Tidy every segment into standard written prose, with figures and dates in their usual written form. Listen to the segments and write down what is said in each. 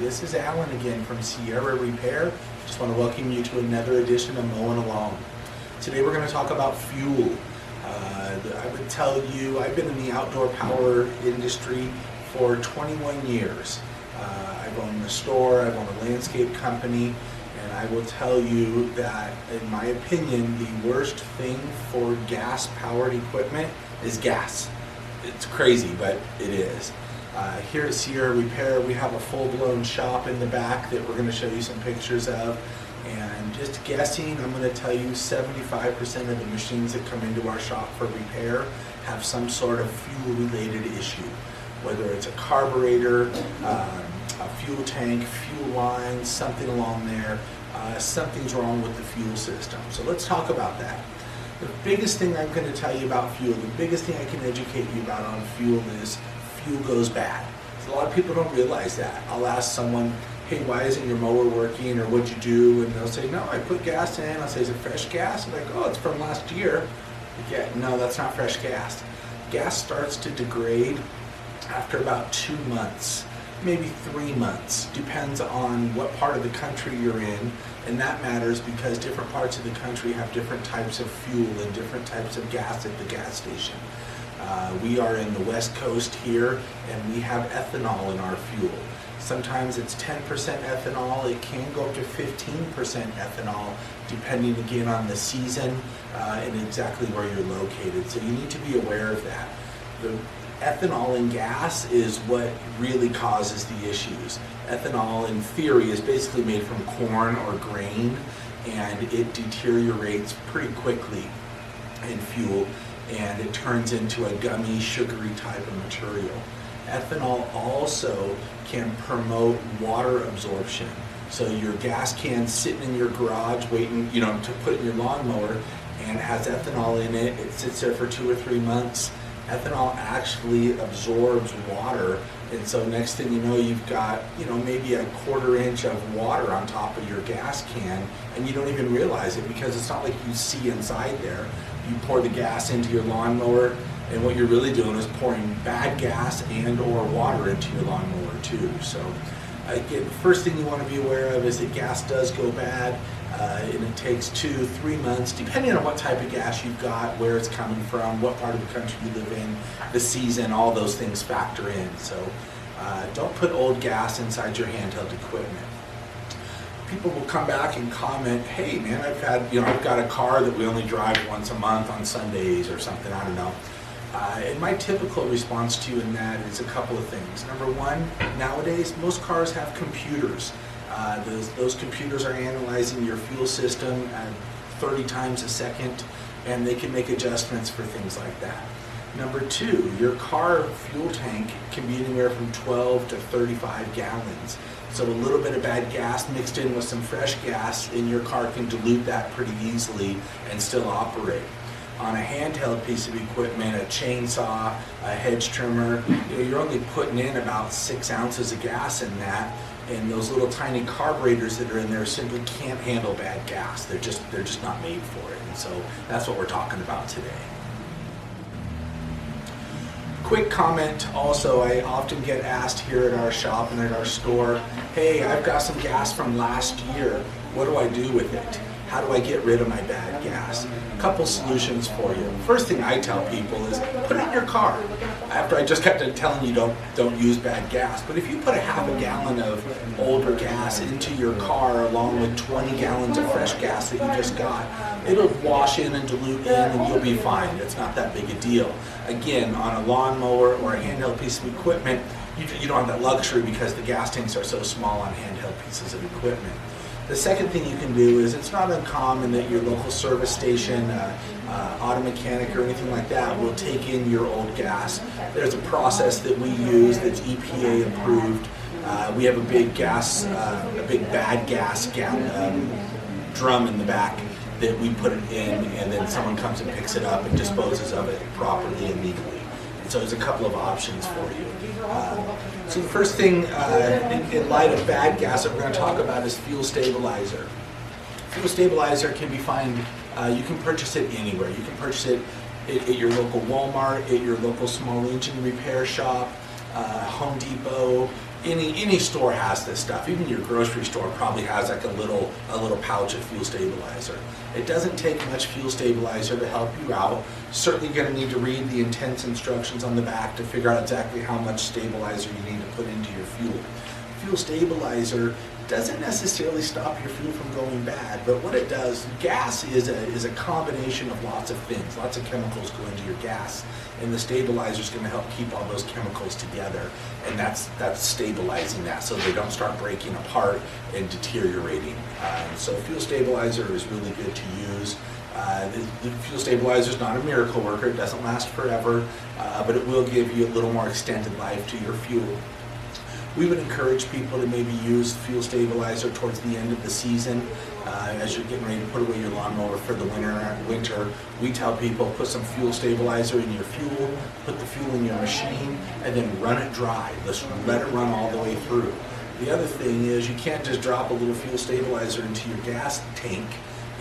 this is Alan again from Sierra Repair. Just want to welcome you to another edition of Mowing Along. Today we're going to talk about fuel. I would tell you I've been in the outdoor power industry for 21 years. I've owned a store, I've owned a landscape company, and I will tell you that, in my opinion, the worst thing for gas-powered equipment is gas. It's crazy, but it is. Here at Sierra Repair, we have a full-blown shop in the back that we're going to show you some pictures of. And just guessing, I'm going to tell you 75% of the machines that come into our shop for repair have some sort of fuel-related issue. Whether it's a carburetor, a fuel tank, fuel lines, something along there, something's wrong with the fuel system. So let's talk about that. The biggest thing I'm going to tell you about fuel, the biggest thing I can educate you about on fuel is fuel goes bad. So a lot of people don't realize that. I'll ask someone, hey, why isn't your mower working, or what'd you do? And they'll say, no, I put gas in. I'll say, is it fresh gas? I'm like, oh, it's from last year. Yeah, no, that's not fresh gas. Gas starts to degrade after about 2 months, maybe 3 months, depends on what part of the country you're in, and that matters because different parts of the country have different types of fuel and different types of gas at the gas station. We are in the West Coast here, and we have ethanol in our fuel. Sometimes it's 10% ethanol, it can go up to 15% ethanol, depending again on the season and exactly where you're located. So you need to be aware of that. The ethanol in gas is what really causes the issues. Ethanol, in theory, is basically made from corn or grain, and it deteriorates pretty quickly in fuel, and it turns into a gummy, sugary type of material. Ethanol also can promote water absorption. So your gas can sitting in your garage waiting, to put in your lawnmower, and it has ethanol in it. It sits there for 2 or 3 months. Ethanol actually absorbs water, and so next thing you know, you've got, maybe a 1/4 inch of water on top of your gas can, and you don't even realize it because it's not like you see inside there. You pour the gas into your lawnmower, and what you're really doing is pouring bad gas and or water into your lawnmower too. So again, the first thing you want to be aware of is that gas does go bad, and it takes 2-3 months, depending on what type of gas you've got, where it's coming from, what part of the country you live in, the season, all those things factor in. So don't put old gas inside your handheld equipment. People will come back and comment, hey man, I've got a car that we only drive once a month on Sundays or something, I don't know. And my typical response to you in that is a couple of things. Number one, nowadays most cars have computers. Those computers are analyzing your fuel system at 30 times a second, and they can make adjustments for things like that. Number two, your car fuel tank can be anywhere from 12 to 35 gallons. So a little bit of bad gas mixed in with some fresh gas in your car can dilute that pretty easily and still operate. On a handheld piece of equipment, a chainsaw, a hedge trimmer, you're only putting in about 6 ounces of gas in that, and those little tiny carburetors that are in there simply can't handle bad gas. They're just not made for it. And so that's what we're talking about today. Quick comment also, I often get asked here at our shop and at our store, hey, I've got some gas from last year. What do I do with it? How do I get rid of my bad gas? A couple solutions for you. First thing I tell people is put it in your car. After I just got done telling you don't use bad gas, but if you put a half a gallon of older gas into your car along with 20 gallons of fresh gas that you just got, it'll wash in and dilute in and you'll be fine. It's not that big a deal. Again, on a lawnmower or a handheld piece of equipment, you don't have that luxury because the gas tanks are so small on handheld pieces of equipment. The second thing you can do is it's not uncommon that your local service station, auto mechanic or anything like that will take in your old gas. There's a process that we use that's EPA approved. We have a big bad gas drum in the back that we put it in, and then someone comes and picks it up and disposes of it properly and legally. So there's a couple of options for you. So the first thing in light of bad gas that we're going to talk about is fuel stabilizer. Fuel stabilizer can be found, you can purchase it anywhere. You can purchase it at your local Walmart, at your local small engine repair shop, Home Depot, any store has this stuff. Even your grocery store probably has like a little pouch of fuel stabilizer. It doesn't take much fuel stabilizer to help you out. Certainly going to need to read the intense instructions on the back to figure out exactly how much stabilizer you need to put into your fuel. Fuel stabilizer doesn't necessarily stop your fuel from going bad, but what it does, gas is a combination of lots of things. Lots of chemicals go into your gas, and the stabilizer is going to help keep all those chemicals together, and that's stabilizing that so they don't start breaking apart and deteriorating. So fuel stabilizer is really good to use. The fuel stabilizer is not a miracle worker. It doesn't last forever, but it will give you a little more extended life to your fuel. We would encourage people to maybe use fuel stabilizer towards the end of the season as you're getting ready to put away your lawnmower for the winter. We tell people put some fuel stabilizer in your fuel, put the fuel in your machine, and then run it dry. Let it run all the way through. The other thing is you can't just drop a little fuel stabilizer into your gas tank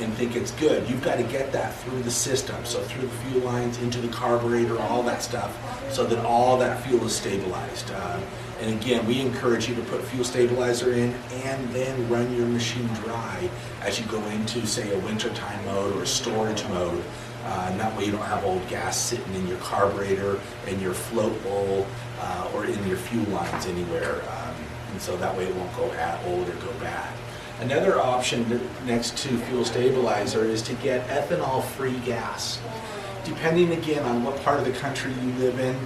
and think it's good. You've got to get that through the system, so through the fuel lines, into the carburetor, all that stuff, so that all that fuel is stabilized. And again, we encourage you to put fuel stabilizer in and then run your machine dry as you go into, say, a wintertime mode or a storage mode. And that way you don't have old gas sitting in your carburetor, in your float bowl, or in your fuel lines anywhere. And so that way it won't go old or go bad. Another option next to fuel stabilizer is to get ethanol-free gas. Depending again on what part of the country you live in,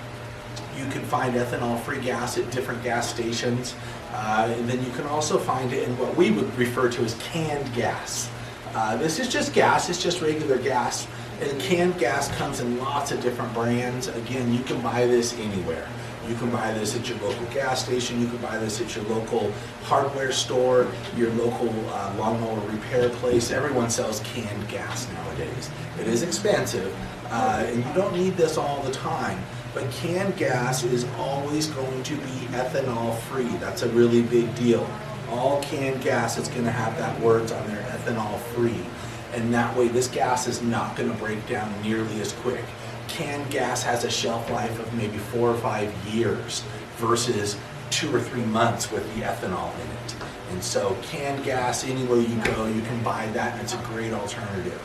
you can find ethanol-free gas at different gas stations. And then you can also find it in what we would refer to as canned gas. This is just gas, it's just regular gas. And canned gas comes in lots of different brands. Again, you can buy this anywhere. You can buy this at your local gas station, you can buy this at your local hardware store, your local lawnmower repair place. Everyone sells canned gas nowadays. It is expensive, and you don't need this all the time, but canned gas is always going to be ethanol free. That's a really big deal. All canned gas is going to have that words on there, ethanol free. And that way this gas is not going to break down nearly as quick. Canned gas has a shelf life of maybe 4 or 5 years versus 2 or 3 months with the ethanol in it. And so canned gas, anywhere you go, you can buy that, and it's a great alternative.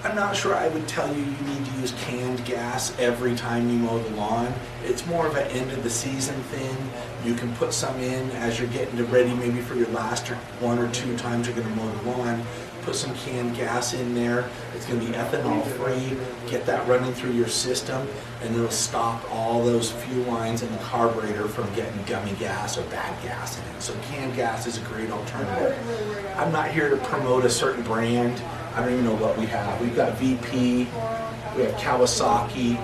I'm not sure I would tell you need to use canned gas every time you mow the lawn. It's more of an end of the season thing. You can put some in as you're getting ready maybe for your last 1 or 2 times you're going to mow the lawn. Put some canned gas in there. It's going to be ethanol free. Get that running through your system, and it'll stop all those fuel lines in the carburetor from getting gummy gas or bad gas in it. So canned gas is a great alternative. I'm not here to promote a certain brand. I don't even know what we have. We've got VP, we have Kawasaki.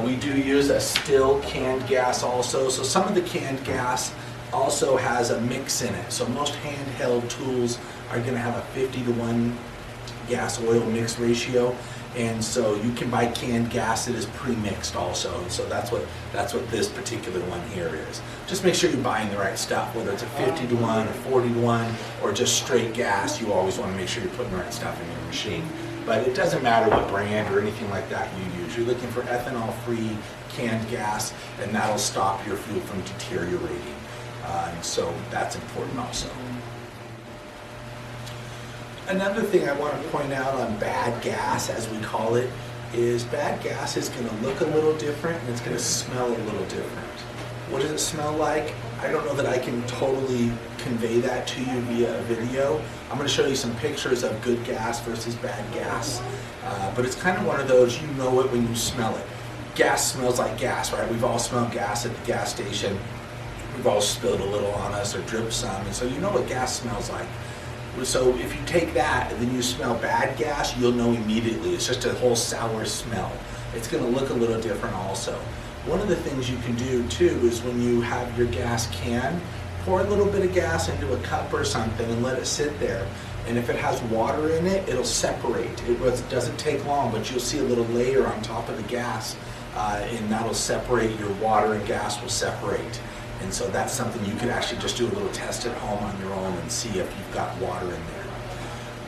We do use a still canned gas also. So some of the canned gas also has a mix in it. So most handheld tools are going to have a 50-to-1 gas oil mix ratio, and so you can buy canned gas that is pre-mixed also. And so that's what this particular one here is. Just make sure you're buying the right stuff, whether it's a 50-to-1 or 40-to-1 or just straight gas. You always want to make sure you're putting the right stuff in your machine. But it doesn't matter what brand or anything like that you use. You're looking for ethanol-free canned gas, and that'll stop your fuel from deteriorating. And so that's important also. Another thing I want to point out on bad gas, as we call it, is bad gas is going to look a little different and it's going to smell a little different. What does it smell like? I don't know that I can totally convey that to you via a video. I'm going to show you some pictures of good gas versus bad gas, but it's kind of one of those, you know it when you smell it. Gas smells like gas, right? We've all smelled gas at the gas station. We've all spilled a little on us or dripped some, and so you know what gas smells like. So if you take that and then you smell bad gas, you'll know immediately. It's just a whole sour smell. It's going to look a little different also. One of the things you can do too is when you have your gas can, pour a little bit of gas into a cup or something and let it sit there. And if it has water in it, it'll separate. It doesn't take long, but you'll see a little layer on top of the gas, and that'll separate. Your water and gas will separate. And so that's something you could actually just do a little test at home on your own and see if you've got water in there.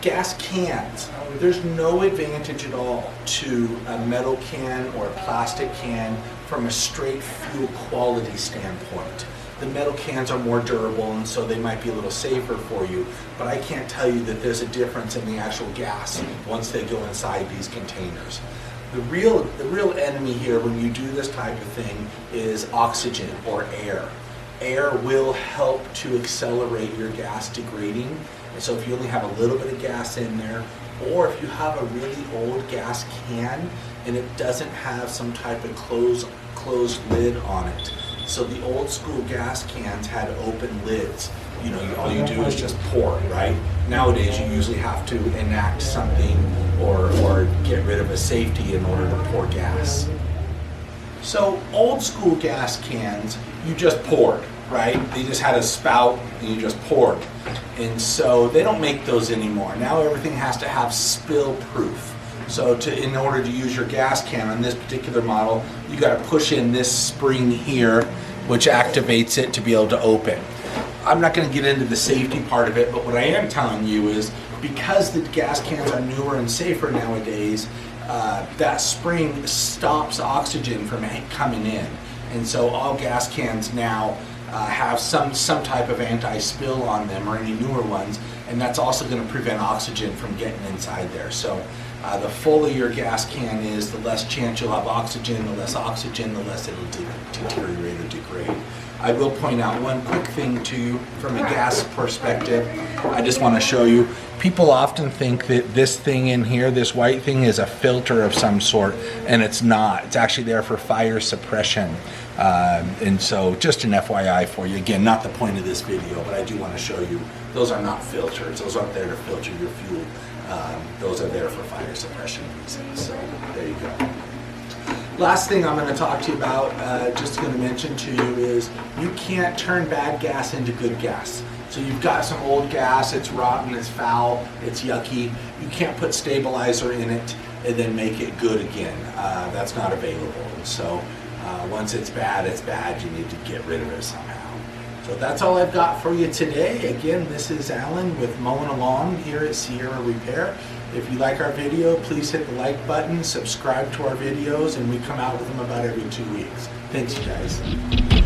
Gas cans, there's no advantage at all to a metal can or a plastic can from a straight fuel quality standpoint. The metal cans are more durable, and so they might be a little safer for you, but I can't tell you that there's a difference in the actual gas once they go inside these containers. The real enemy here when you do this type of thing is oxygen or air. Air will help to accelerate your gas degrading. And so if you only have a little bit of gas in there, or if you have a really old gas can and it doesn't have some type of closed lid on it. So the old school gas cans had open lids. You know, all you do is just pour, right? Nowadays you usually have to enact something or get rid of a safety in order to pour gas. So old school gas cans, you just poured, right? They just had a spout and you just poured. And so they don't make those anymore. Now everything has to have spill proof. So in order to use your gas can on this particular model, you got to push in this spring here, which activates it to be able to open. I'm not going to get into the safety part of it, but what I am telling you is because the gas cans are newer and safer nowadays, that spring stops oxygen from coming in. And so all gas cans now have some type of anti-spill on them, or any newer ones, and that's also going to prevent oxygen from getting inside there. So the fuller your gas can is, the less chance you'll have oxygen. The less oxygen, the less it'll deteriorate or degrade. I will point out one quick thing to you from a gas perspective. I just want to show you. People often think that this thing in here, this white thing, is a filter of some sort, and it's not. It's actually there for fire suppression. And so just an FYI for you. Again, not the point of this video, but I do want to show you those are not filters. Those aren't there to filter your fuel. Those are there for fire suppression reasons. So there you go. Last thing I'm going to talk to you about, just going to mention to you, is you can't turn bad gas into good gas. So you've got some old gas, it's rotten, it's foul, it's yucky. You can't put stabilizer in it and then make it good again. That's not available. So once it's bad, you need to get rid of it somehow. So that's all I've got for you today. Again, this is Alan with Mowing Along here at Sierra Repair. If you like our video, please hit the like button, subscribe to our videos, and we come out with them about every 2 weeks. Thanks, you guys.